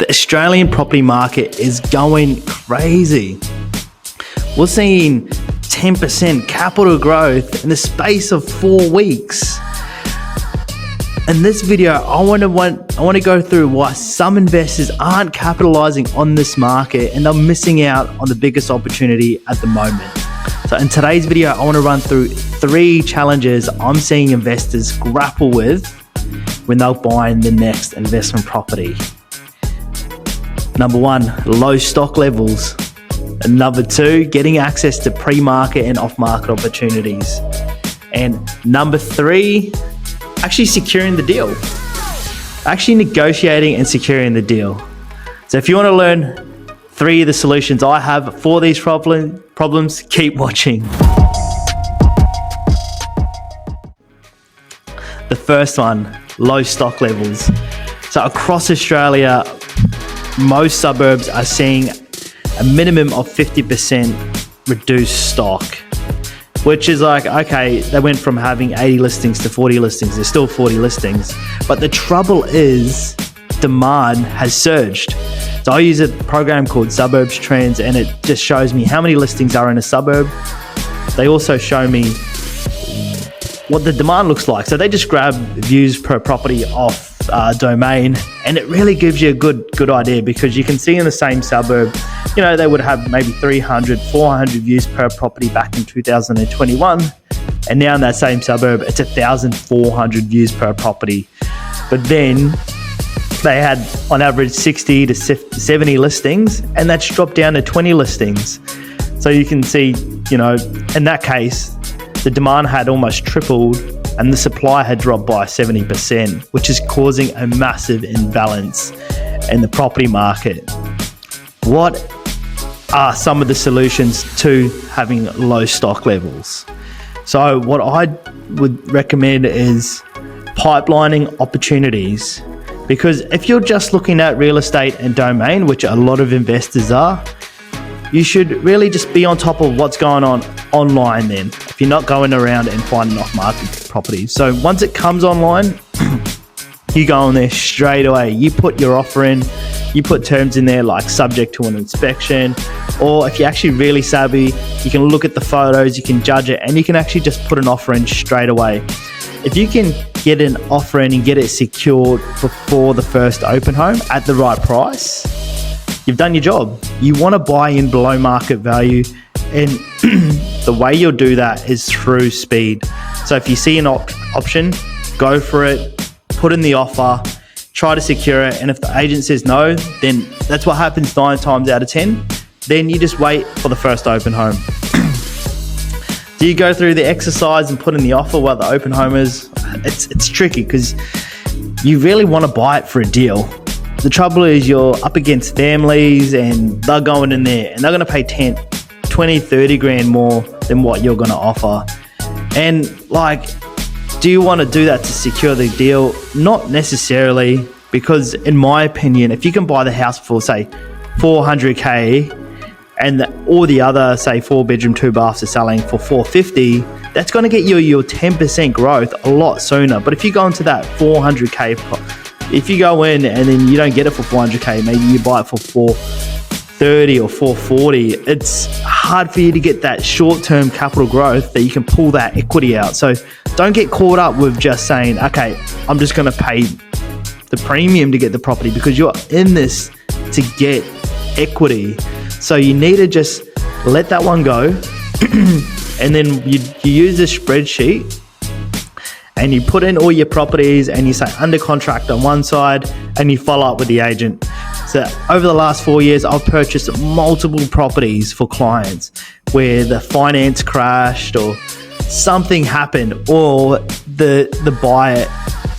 The Australian property market is going crazy. We're seeing 10% capital growth in the space of 4 weeks. In this video, I want to go through why some investors aren't capitalizing on this market and they're missing out on the biggest opportunity at the moment. So in today's video, I want to run through 3 challenges I'm seeing investors grapple with when they're buying the next investment property. Number 1, low stock levels. And number 2, getting access to pre-market and off-market opportunities. And number 3, actually securing the deal. Actually negotiating and securing the deal. So if you want to learn 3 of the solutions I have for these problems, keep watching. The first one, low stock levels. So across Australia, most suburbs are seeing a minimum of 50% reduced stock, which is like, okay, they went from having 80 listings to 40 listings. There's still 40 listings. But the trouble is demand has surged. So I use a program called Suburbs Trends, and it just shows me how many listings are in a suburb. They also show me what the demand looks like. So they just grab views per property off Domain, and it really gives you a good idea, because you can see in the same suburb, you know, they would have maybe 300, 400 views per property back in 2021. And now in that same suburb, it's 1,400 views per property. But then they had on average 60 to 70 listings, and that's dropped down to 20 listings. So you can see, you know, in that case, the demand had almost tripled and the supply had dropped by 70%, which is causing a massive imbalance in the property market. What are some of the solutions to having low stock levels? So what I would recommend is pipelining opportunities, because if you're just looking at real estate and Domain, which a lot of investors are, you should really just be on top of what's going on online then, if you're not going around and finding off-market properties. So once it comes online, you go on there straight away. You put your offer in, you put terms in there like subject to an inspection, or if you're actually really savvy, you can look at the photos, you can judge it, and you can actually just put an offer in straight away. If you can get an offer in and get it secured before the first open home at the right price, you've done your job. You want to buy in below market value, and the way you'll do that is through speed. So if you see an option, go for it, put in the offer, try to secure it, and if the agent says no, then that's what happens 9 times out of 10. Then you just wait for the first open home. Do you go through the exercise and put in the offer while the open home is? It's tricky, because you really want to buy it for a deal. The trouble is you're up against families, and they're going in there and they're going to pay 10, 20, 30 grand more than what you're going to offer. And like, do you want to do that to secure the deal? Not necessarily, because in my opinion, if you can buy the house for say 400k and all the other say 4-bedroom 2 baths are selling for 450, that's going to get you your 10% growth a lot sooner. But if you go into that 400k, if you go in and then you don't get it for 400k, maybe you buy it for 430 or 440, it's hard for you to get that short-term capital growth that you can pull that equity out. So don't get caught up with just saying, okay, I'm just going to pay the premium to get the property, because you're in this to get equity. So you need to just let that one go. And then you use this spreadsheet and you put in all your properties and you say under contract on one side, and you follow up with the agent. So over the last 4 years, I've purchased multiple properties for clients where the finance crashed or something happened, or the buyer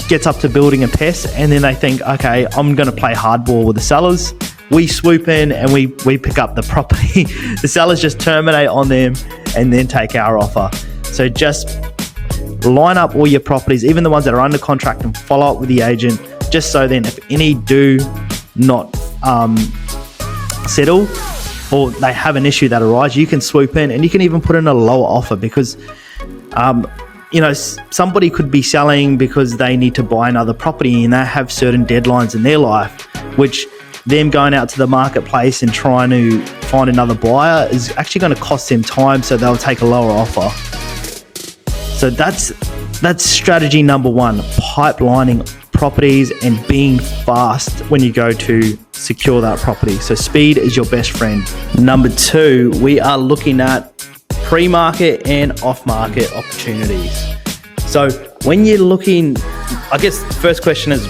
gets up to building a pest, and then they think, okay, I'm going to play hardball with the sellers. We swoop in and we pick up the property. The sellers just terminate on them and then take our offer. So just line up all your properties, even the ones that are under contract, and follow up with the agent, just so then if any do not settle or they have an issue that arises, you can swoop in and you can even put in a lower offer, because you know, somebody could be selling because they need to buy another property and they have certain deadlines in their life, which them going out to the marketplace and trying to find another buyer is actually going to cost them time, so they'll take a lower offer. So that's strategy number one, pipelining properties and being fast when you go to secure that property. So speed is your best friend. Number two, we are looking at pre-market and off-market opportunities. So when you're looking, I guess the first question is,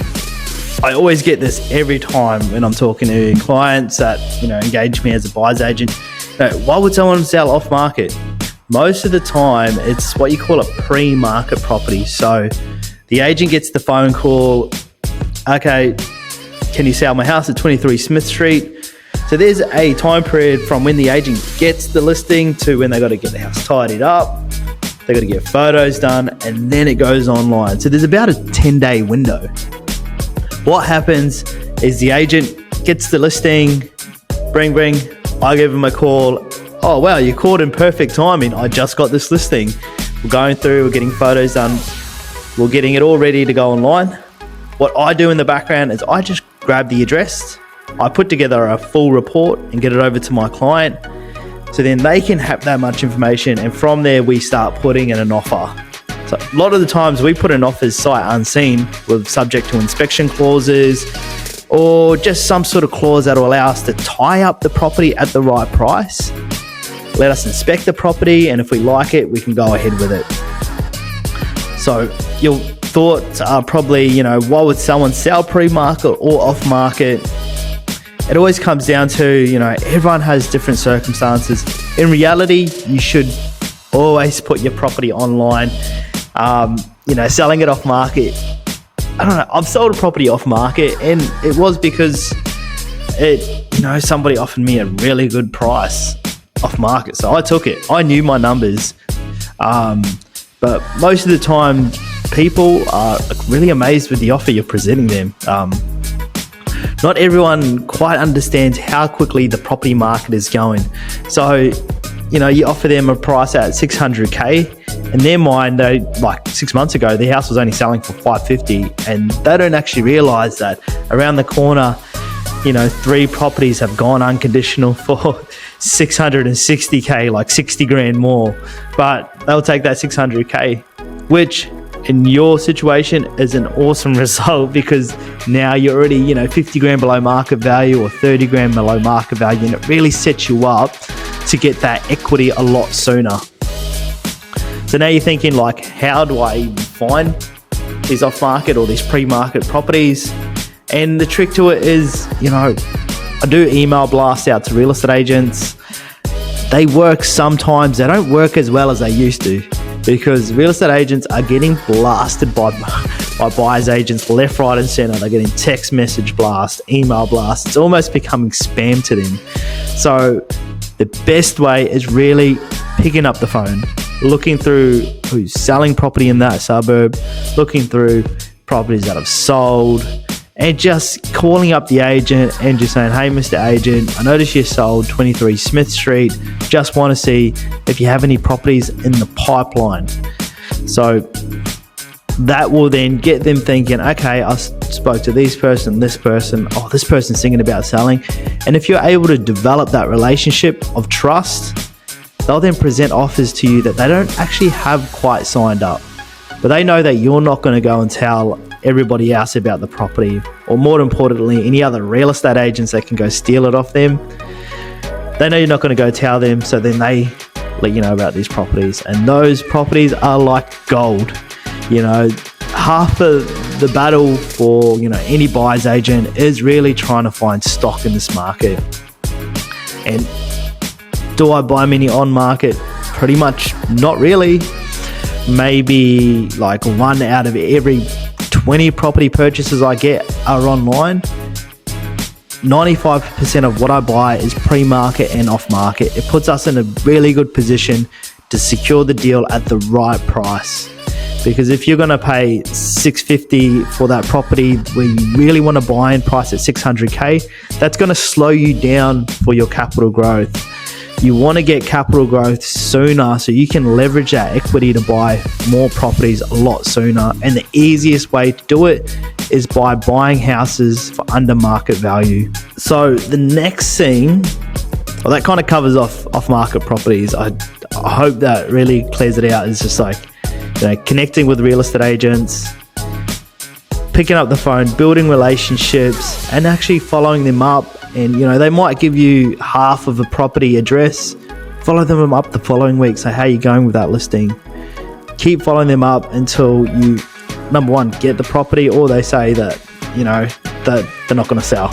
I always get this every time when I'm talking to clients that, engage me as a buyer's agent. Why would someone sell off market? Most of the time, it's what you call a pre-market property. So the agent gets the phone call, okay, can you sell my house at 23 Smith Street? So there's a time period from when the agent gets the listing to when they got to get the house tidied up, they got to get photos done, and then it goes online. So there's about a 10-day window. What happens is the agent gets the listing, bring, I give them a call. Oh, wow, you called in perfect timing. I just got this listing. We're going through, we're getting photos done. We're getting it all ready to go online. What I do in the background is I just grab the address. I put together a full report and get it over to my client. So then they can have that much information. And from there, we start putting in an offer. So a lot of the times we put an offer sight unseen with subject to inspection clauses or just some sort of clause that will allow us to tie up the property at the right price. Let us inspect the property, and if we like it, we can go ahead with it. So your thoughts are probably, why would someone sell pre-market or off-market? It always comes down to, everyone has different circumstances. In reality, you should always put your property online. Selling it off market, I don't know, I've sold a property off market, and it was because somebody offered me a really good price off market, so I took it. I knew my numbers, but most of the time people are really amazed with the offer you're presenting them. Not everyone quite understands how quickly the property market is going. So you offer them a price at 600k. In their mind, they, like 6 months ago, the house was only selling for 550, and they don't actually realize that around the corner, 3 properties have gone unconditional for 660k, like 60 grand more. But they'll take that 600k, which in your situation is an awesome result, because now you're already 50 grand below market value or 30 grand below market value, and it really sets you up to get that equity a lot sooner. So now you're thinking, like, how do I even find these off-market or these pre-market properties? And the trick to it is, I do email blasts out to real estate agents. They work sometimes. They don't work as well as they used to, because real estate agents are getting blasted by buyers agents left, right and center. They're getting text message blasts, email blasts. It's almost becoming spam to them. So the best way is really picking up the phone, looking through who's selling property in that suburb, looking through properties that have sold, and just calling up the agent and just saying, hey, Mr. Agent, I noticed you sold 23 Smith Street. Just want to see if you have any properties in the pipeline. So that will then get them thinking, okay, I spoke to this person, this person's thinking about selling. And if you're able to develop that relationship of trust, they'll then present offers to you that they don't actually have quite signed up. But they know that you're not going to go and tell everybody else about the property, or more importantly, any other real estate agents that can go steal it off them. They know you're not going to go tell them, so then they let you know about these properties. And those properties are like gold. Half of the battle for, any buyer's agent is really trying to find stock in this market. And do I buy many on market? Pretty much not really. Maybe like 1 out of every 20 property purchases I get are online. 95% of what I buy is pre-market and off-market. It puts us in a really good position to secure the deal at the right price. Because if you're going to pay $650 for that property where you really want to buy and price at $600K, that's going to slow you down for your capital growth. You want to get capital growth sooner so you can leverage that equity to buy more properties a lot sooner. And the easiest way to do it is by buying houses for under market value. So the next thing, well, that kind of covers off market properties. I hope that really clears it out. It's just like, connecting with real estate agents, picking up the phone, building relationships, and actually following them up. And they might give you half of a property address. Follow them up the following week. Say, how are you going with that listing? Keep following them up until you, number one, get the property, or they say that that they're not going to sell.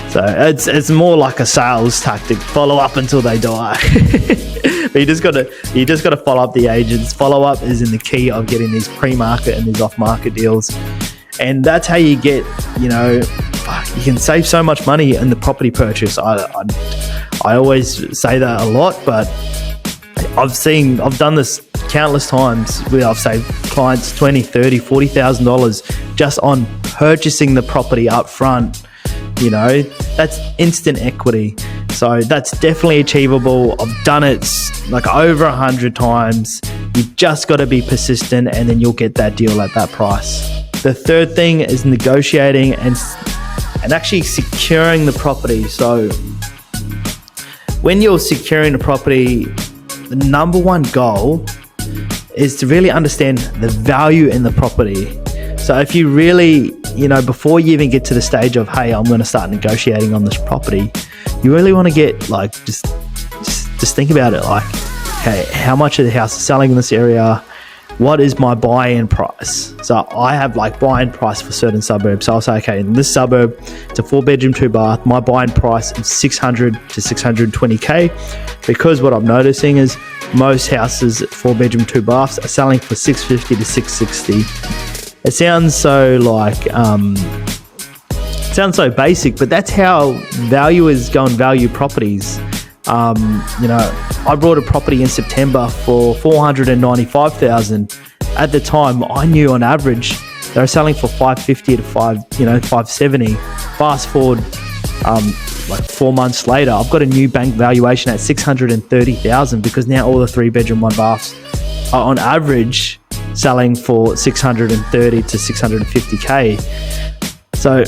So it's more like a sales tactic. Follow up until they die. But you just gotta follow up the agents. Follow up is in the key of getting these pre-market and these off-market deals, and that's how you get. You can save so much money in the property purchase. I always say that a lot, but I've done this countless times where I've saved clients $20,000, $30,000, $40,000 just on purchasing the property up front. That's instant equity. So that's definitely achievable. I've done it like over 100 times. You just got to be persistent, and then you'll get that deal at that price. The third thing is negotiating and actually securing the property. So when you're securing the property, the number one goal is to really understand the value in the property. So if you really, before you even get to the stage of, hey, I'm going to start negotiating on this property, you really want to get just think about it. Like, hey, how much of the house is selling in this area? What is my buy-in price? So I have buy-in price for certain suburbs. So I'll say, okay, in this suburb, it's a 4-bedroom, 2-bath. My buy-in price is 600 to 620K, because what I'm noticing is most houses at 4-bedroom, 2-baths are selling for 650 to 660. It sounds so basic, but that's how valuers go and value properties. I bought a property in September for $495,000. At the time, I knew on average they were selling for $550 to $570. Fast forward, 4 months later, I've got a new bank valuation at $630,000, because now all the 3-bedroom, 1-baths are on average selling for 630 to 650K. So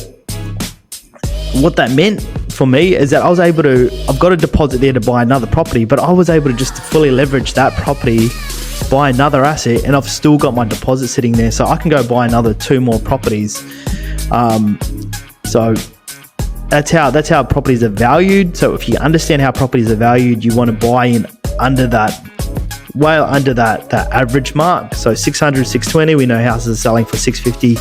what that meant for me is that I've got a deposit there to buy another property, but I was able to just fully leverage that property, buy another asset, and I've still got my deposit sitting there, so I can go buy another 2 more properties. So that's how properties are valued. So if you understand how properties are valued, you want to buy in under that average mark. So 600, 620, we know houses are selling for 650,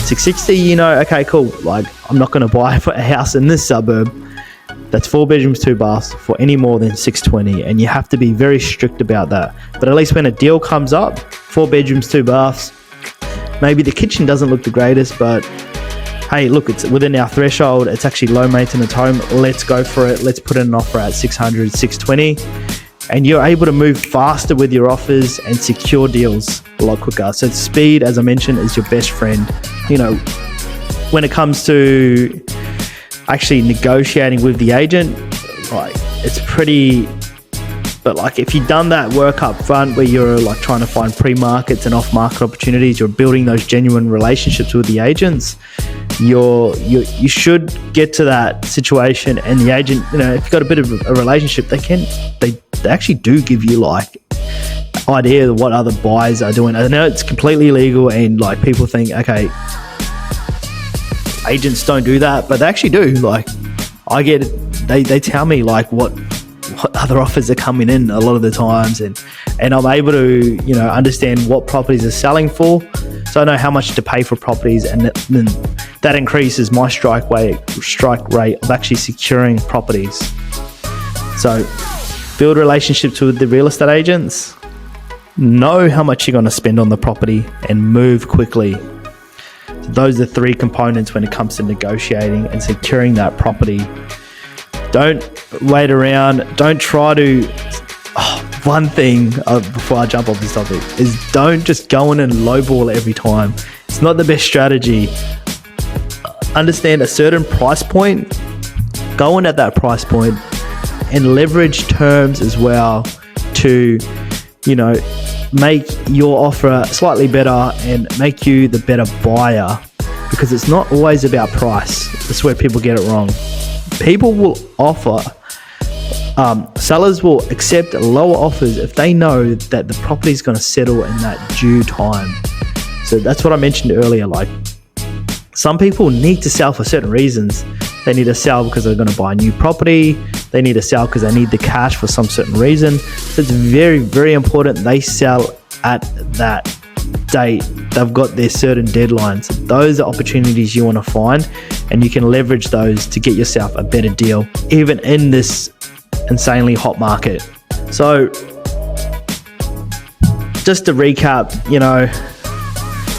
660. Okay, cool. I'm not going to buy a house in this suburb that's 4 bedrooms, 2 baths for any more than 620, and you have to be very strict about that. But at least when a deal comes up, 4 bedrooms, 2 baths, maybe the kitchen doesn't look the greatest, but hey, look, it's within our threshold. It's actually low maintenance home. Let's go for it. Let's put in an offer at 600, 620. And you're able to move faster with your offers and secure deals a lot quicker. So speed, as I mentioned, is your best friend. When it comes to actually negotiating with the agent, it's pretty, but if you've done that work up front where you're trying to find pre-markets and off-market opportunities, you're building those genuine relationships with the agents, you should get to that situation, and the agent, if you've got a bit of a relationship, they actually do give you idea of what other buyers are doing. I know it's completely illegal, and people think, okay, agents don't do that, but they actually do. I get it. They tell me what other offers are coming in a lot of the times, and I'm able to understand what properties are selling for, so I know how much to pay for properties, and then that increases my strike rate of actually securing properties. So build relationships with the real estate agents, know how much you're going to spend on the property, and move quickly. So those are 3 components when it comes to negotiating and securing that property. Don't wait around. Don't try to... one thing before I jump off this topic is don't just go in and lowball every time. It's not the best strategy. Understand a certain price point. Go in at that price point and leverage terms as well to, make your offer slightly better and make you the better buyer, because it's not always about price. That's where people get it wrong. People will sellers will accept lower offers if they know that the property is going to settle in that due time. So that's what I mentioned earlier. Like, some people need to sell for certain reasons. They need to sell because they're going to buy a new property. They need to sell because they need the cash for some certain reason. So it's very, very important they sell at that date. They've got their certain deadlines. Those are opportunities you want to find, and you can leverage those to get yourself a better deal, even in this insanely hot market. So just to recap,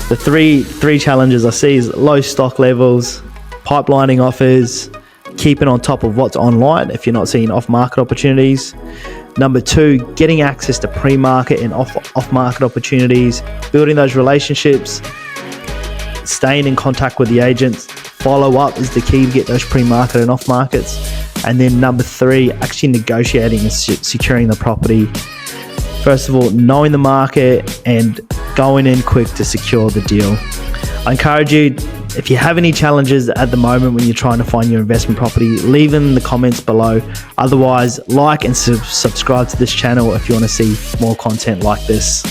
the three challenges I see is low stock levels, pipelining offers, keeping on top of what's online if you're not seeing off-market opportunities. Number 2, getting access to pre-market and off-market opportunities, building those relationships, staying in contact with the agents. Follow up is the key to get those pre-market and off-markets. And then number 3, actually negotiating and securing the property. First of all, knowing the market and going in quick to secure the deal. I encourage you, if you have any challenges at the moment when you're trying to find your investment property, leave them in the comments below. Otherwise, like and subscribe to this channel if you want to see more content like this.